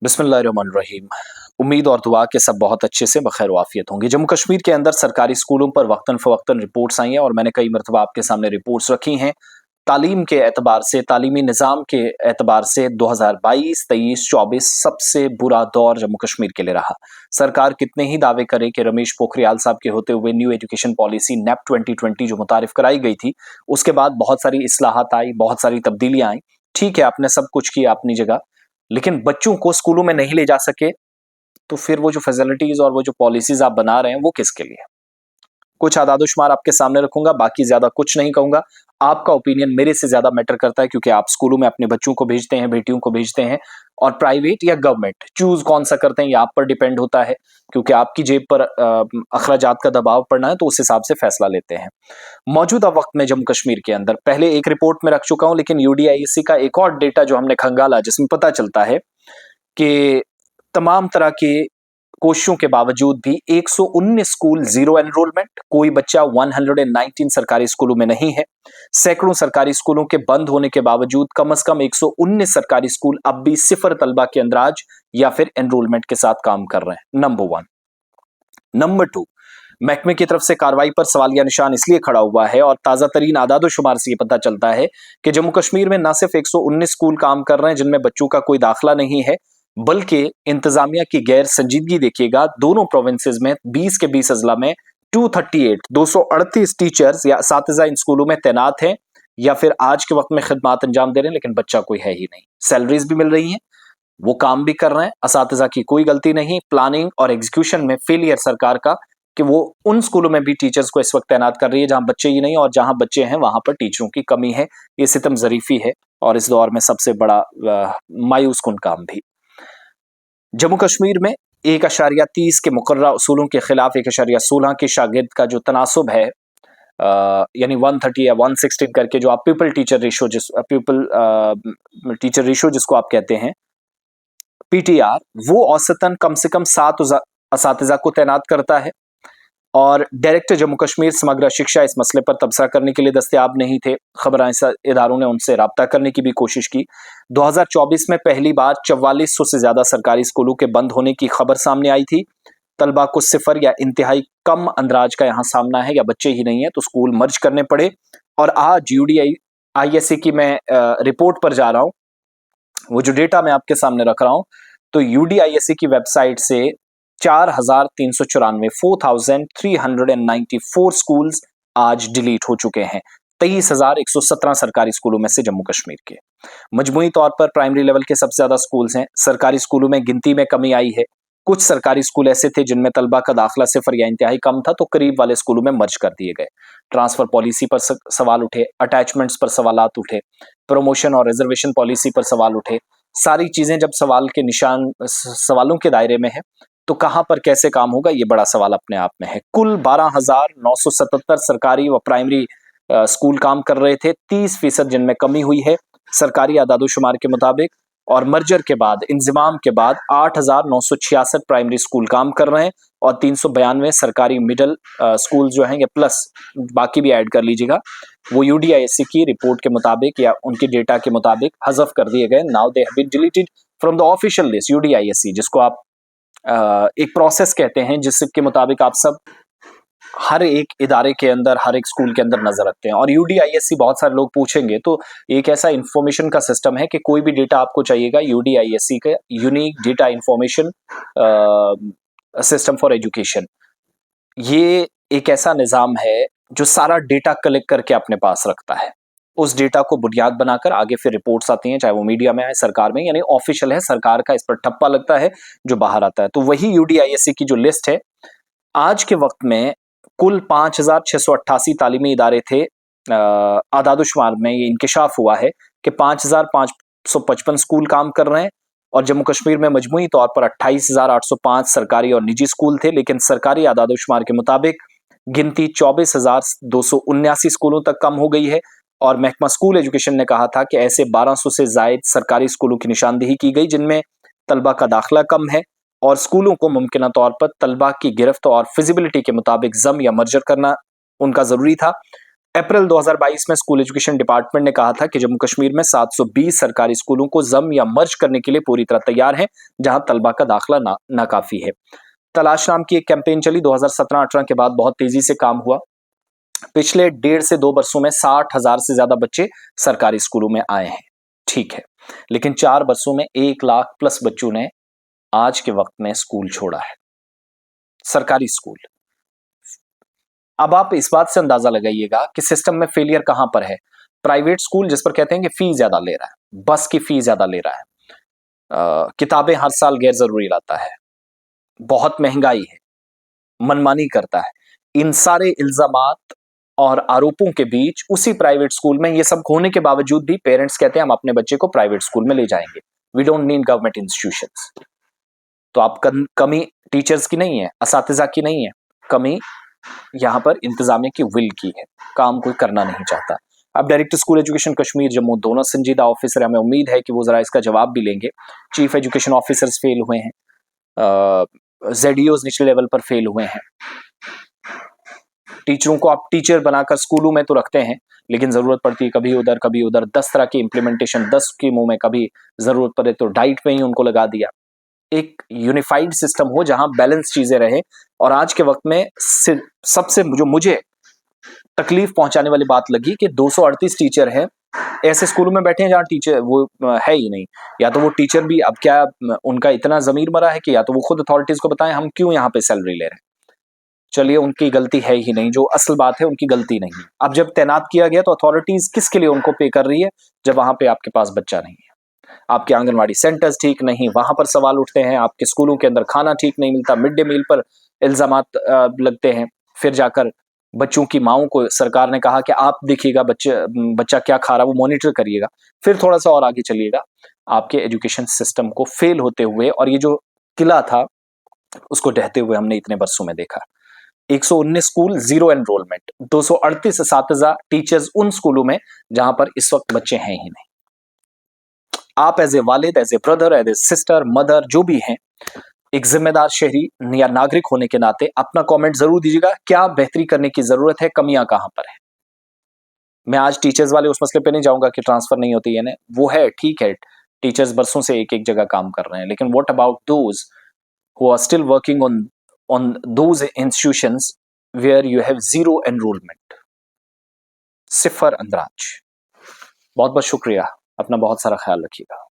बिस्मिल्लाहिर्रहमानिर्रहीम। उम्मीद और दुआ के सब बहुत अच्छे से बखैर वाफियत होंगे। जम्मू कश्मीर के अंदर सरकारी स्कूलों पर वक्तन फ़वक्तन रिपोर्ट्स आई हैं और मैंने कई मरतबा आपके सामने रिपोर्ट्स रखी हैं। तालीम के एतबार से, तालीमी निज़ाम के एतबार से 2022, 23, 24 सबसे बुरा दौर जम्मू कश्मीर के लिए रहा। सरकार कितने ही दावे करे कि रमेश पोखरियाल साहब के होते हुए न्यू एजुकेशन पॉलिसी नैप 2020 जो मुतारिफ कराई गई थी, उसके बाद बहुत सारी इस्लाहात आई, बहुत सारी तब्दीलियां आई। ठीक है, आपने सब कुछ किया अपनी जगह, लेकिन बच्चों को स्कूलों में नहीं ले जा सके, तो फिर वो जो फैसिलिटीज और वो जो पॉलिसीज आप बना रहे हैं वो किसके लिए? कुछ आदाद-ओ-शुमार आपके सामने रखूंगा, बाकी ज्यादा कुछ नहीं कहूंगा। आपका ओपिनियन मेरे से ज्यादा मैटर करता है, क्योंकि आप स्कूलों में अपने बच्चों को भेजते हैं, बेटियों को भेजते हैं, और प्राइवेट या गवर्नमेंट चूज कौन सा करते हैं ये आप पर डिपेंड होता है, क्योंकि आपकी जेब पर अखराजात का दबाव पड़ना है, तो उस हिसाब से फैसला लेते हैं। मौजूदा वक्त में जम्मू कश्मीर के अंदर पहले एक रिपोर्ट में रख चुका हूं, लेकिन यूडीआईएससी का एक और डेटा जो हमने खंगाला, जिसमें पता चलता है कि तमाम तरह के कोशिशों के बावजूद भी 119 स्कूल जीरो एनरोलमेंट, कोई बच्चा 119 सरकारी स्कूलों में नहीं है। सैकड़ों सरकारी स्कूलों के बंद होने के बावजूद कम से कम 119 सरकारी स्कूल अब भी सिफर तलबा के अंदराज या फिर एनरोलमेंट के साथ काम कर रहे हैं। नंबर 1। नंबर 2, महकमे की तरफ से कार्रवाई पर सवालिया निशान इसलिए खड़ा हुआ है, और ताजा तरीन आदादो शुमार से ये पता चलता है कि जम्मू कश्मीर में न सिर्फ 119 स्कूल काम कर रहे हैं जिनमें बच्चों का कोई दाखिला नहीं है, बल्कि इंतजामिया की गैर संजीदगी देखिएगा। दोनों प्रोविंसेस में 20 के 20 अजला में 238 टीचर्स या असातिज़ा इन स्कूलों में तैनात हैं, या फिर आज के वक्त में खिदमात अंजाम दे रहे हैं, लेकिन बच्चा कोई है ही नहीं। सैलरीज भी मिल रही हैं, वो काम भी कर रहे हैं, असातिज़ा की कोई गलती नहीं। प्लानिंग और एग्जीक्यूशन में फेलियर सरकार का, कि वो उन स्कूलों में भी टीचर्स को इस वक्त तैनात कर रही है जहां बच्चे ही नहीं, और जहां बच्चे हैं वहां पर टीचरों की कमी है। ये सितम ज़रीफी है और इस दौर में सबसे बड़ा मायूस कुन काम भी। जम्मू कश्मीर में 1.30 के मुकर्ररा उसूलों के खिलाफ 1.16 के शागिर्द का जो तनासुब है, यानी 130 या 116 करके, जो आप पीपल टीचर रेशो जिसको आप कहते हैं, पीटीआर, वो औसतन कम से कम 7 असातिज़ा को तैनात करता है। और डायरेक्टर जम्मू कश्मीर समग्र शिक्षा इस मसले पर तबसरा करने के लिए दस्तयाब नहीं थे। खबर इदारों ने उनसे रब्ता करने की भी कोशिश की। 2024 में पहली बार 4400 से ज्यादा सरकारी स्कूलों के बंद होने की खबर सामने आई थी। तलबा को सिफर या इंतहाई कम अंदराज का यहाँ सामना है, या बच्चे ही नहीं है तो स्कूल मर्ज करने पड़े। और आज यूडीआईएससी की मैं रिपोर्ट पर जा रहा हूँ, वो जो डेटा मैं आपके सामने रख रहा हूँ, तो यूडीआईएससी की वेबसाइट से 4,394 4,394 स्कूल्स आज डिलीट हो चुके हैं 23,117 सरकारी स्कूलों में से जम्मू कश्मीर के। मजमूई तौर पर प्राइमरी लेवल के सबसे ज्यादा स्कूल्स हैं। सरकारी स्कूलों में गिनती में कमी आई है। कुछ सरकारी स्कूल ऐसे थे जिनमें तलबा का दाखिला सिफर या इंतहाई कम था, तो करीब वाले स्कूलों में मर्ज कर दिए गए। ट्रांसफर पॉलिसी पर सवाल उठे, अटैचमेंट्स पर सवालात उठे, प्रमोशन और रिजर्वेशन पॉलिसी पर सवाल उठे। सारी चीजें जब सवालों के दायरे में है, तो कहां पर कैसे काम होगा, ये बड़ा सवाल अपने आप में है। कुल 12,977 सरकारी व प्राइमरी स्कूल काम कर रहे थे, 30% जिनमें कमी हुई है सरकारी आदादोशुमार के मुताबिक। और मर्जर के बाद, इंजमाम के बाद 8,966 प्राइमरी स्कूल काम कर रहे हैं, और 392 सरकारी मिडिल स्कूल जो हैं, या प्लस बाकी भी ऐड कर लीजिएगा, वो यूडीआईएससी की रिपोर्ट के मुताबिक या उनके डेटा के मुताबिक हज़फ कर दिए गए। Now they have been deleted from the official list. UDISC, जिसको आप एक प्रोसेस कहते हैं, जिसके मुताबिक आप सब हर एक इदारे के अंदर, हर एक स्कूल के अंदर नजर रखते हैं। और यूडीआईएससी, बहुत सारे लोग पूछेंगे, तो एक ऐसा इंफॉर्मेशन का सिस्टम है कि कोई भी डेटा आपको चाहिएगा, यूडीआईएससी का unique data information system for education, ये एक ऐसा निज़ाम है जो सारा डेटा कलेक्ट करके अपने पास रखता है। उस डेटा को बुनियाद बनाकर आगे फिर रिपोर्ट्स आती हैं, चाहे वो मीडिया में आए, सरकार में, यानी ऑफिशियल है, सरकार का इस पर ठप्पा लगता है जो बाहर आता है। तो वही यूडीआईएससी की जो लिस्ट है, आज के वक्त में कुल 5,688 तालीमी इदारे थे। आदादोशुमार में ये इंकशाफ हुआ है कि 5,555 स्कूल काम कर रहे हैं, और जम्मू कश्मीर में मजमूई तौर पर 28,805 सरकारी और निजी स्कूल थे। लेकिन सरकारी आदादोशुमार के मुताबिक गिनती 24,279 स्कूलों तक कम हो गई है। और महकमा स्कूल एजुकेशन ने कहा था कि ऐसे 1200 से जायद सरकारी स्कूलों की निशानदेही की गई जिनमें तलबा का दाखिला कम है, और स्कूलों को मुमकिन तौर पर तलबा की गिरफ्त और फिजिबिलिटी के मुताबिक जम या मर्जर करना उनका जरूरी था। अप्रैल 2022 में स्कूल एजुकेशन डिपार्टमेंट ने कहा था कि जम्मू कश्मीर में 720 सरकारी स्कूलों को जम या मर्ज करने के लिए पूरी तरह तैयार हैं, जहां तलबा का दाखिला नाकाफी है। तलाश नाम की एक कैंपेन चली 2017-18 के बाद बहुत तेजी से काम हुआ। पिछले 1.5 से 2 वर्षों में 60,000 से ज्यादा बच्चे सरकारी स्कूलों में आए हैं। ठीक है, लेकिन 4 वर्षों में 1 लाख प्लस बच्चों ने आज के वक्त में स्कूल छोड़ा है, सरकारी स्कूल। अब आप इस बात से अंदाजा लगाइएगा कि सिस्टम में फेलियर कहां पर है। प्राइवेट स्कूल जिस पर कहते हैं कि फी ज्यादा ले रहा है, बस की फी ज्यादा ले रहा है, किताबें हर साल गैर जरूरी लाता है, बहुत महंगाई है, मनमानी करता है। इन सारे इल्जामात और आरोपों के बीच उसी प्राइवेट स्कूल में ये सब होने के बावजूद भी पेरेंट्स कहते हैं हम अपने बच्चे को प्राइवेट स्कूल में ले जाएंगे, we don't need government institutions. तो आप कमी टीचर्स की नहीं है, असातिज़ा की नहीं है, कमी यहां पर इंतजामिया की विल की है, काम कोई करना नहीं चाहता। अब director school education Kashmir Jammu दोनों संजीदा ऑफिसर, हमें उम्मीद है कि वो जरा इसका जवाब भी लेंगे। चीफ एजुकेशन ऑफिसर्स फेल हुए हैं, ZEOs निचले लेवल पर फेल हुए हैं। टीचरों को आप टीचर बनाकर स्कूलों में तो रखते हैं, लेकिन जरूरत पड़ती है कभी उधर 10 तरह की इंप्लीमेंटेशन, 10 स्कीमों में, कभी जरूरत पड़े तो डाइट में ही उनको लगा दिया। एक यूनिफाइड सिस्टम हो जहां बैलेंस चीजें रहे। और आज के वक्त में सबसे जो मुझे तकलीफ पहुंचाने वाली बात लगी कि 238 टीचर हैं, ऐसे स्कूलों में बैठे हैं जहां टीचर वो है ही नहीं, या तो वो टीचर भी अब क्या उनका इतना जमीर मरा है कि या तो वो खुद अथॉरिटीज को बताएं हम क्यों यहाँ पे सैलरी ले रहे हैं। चलिए उनकी गलती है ही नहीं, जो असल बात है उनकी गलती नहीं है। अब जब तैनात किया गया तो अथॉरिटीज किसके लिए उनको पे कर रही है, जब वहां पे आपके पास बच्चा नहीं है, आपके आंगनवाड़ी सेंटर्स ठीक नहीं, वहां पर सवाल उठते हैं, आपके स्कूलों के अंदर खाना ठीक नहीं मिलता, मिड डे मील पर इल्जामात लगते हैं। फिर जाकर बच्चों की माओं को सरकार ने कहा कि आप देखिएगा बच्चा क्या खा रहा है, वो मॉनिटर करिएगा। फिर थोड़ा सा और आगे चलिएगा, आपके एजुकेशन सिस्टम को फेल होते हुए, और ये जो किला था उसको ढहते हुए हमने इतने वर्षों में देखा। 119 स्कूल जीरो एनरोलमेंट, 238 असातिज़ा टीचर्स उन स्कूलों में जहां पर इस वक्त बच्चे हैं ही नहीं। आप एज ए वालिद, as a brother, as a sister, mother, जो भी हैं, एक जिम्मेदार शहरी या नागरिक होने के नाते अपना कमेंट जरूर दीजिएगा, क्या बेहतरी करने की जरूरत है, कमियां कहां पर है। मैं आज टीचर्स वाले उस मसले पे नहीं जाऊंगा कि ट्रांसफर नहीं होती है, वो है, ठीक है, टीचर्स बरसों से एक एक जगह काम कर रहे हैं, लेकिन what about those who are still working on those institutions where you have zero enrolment, सिफर अंदराज। बहुत बहुत शुक्रिया, अपना बहुत सारा ख्याल रखिएगा।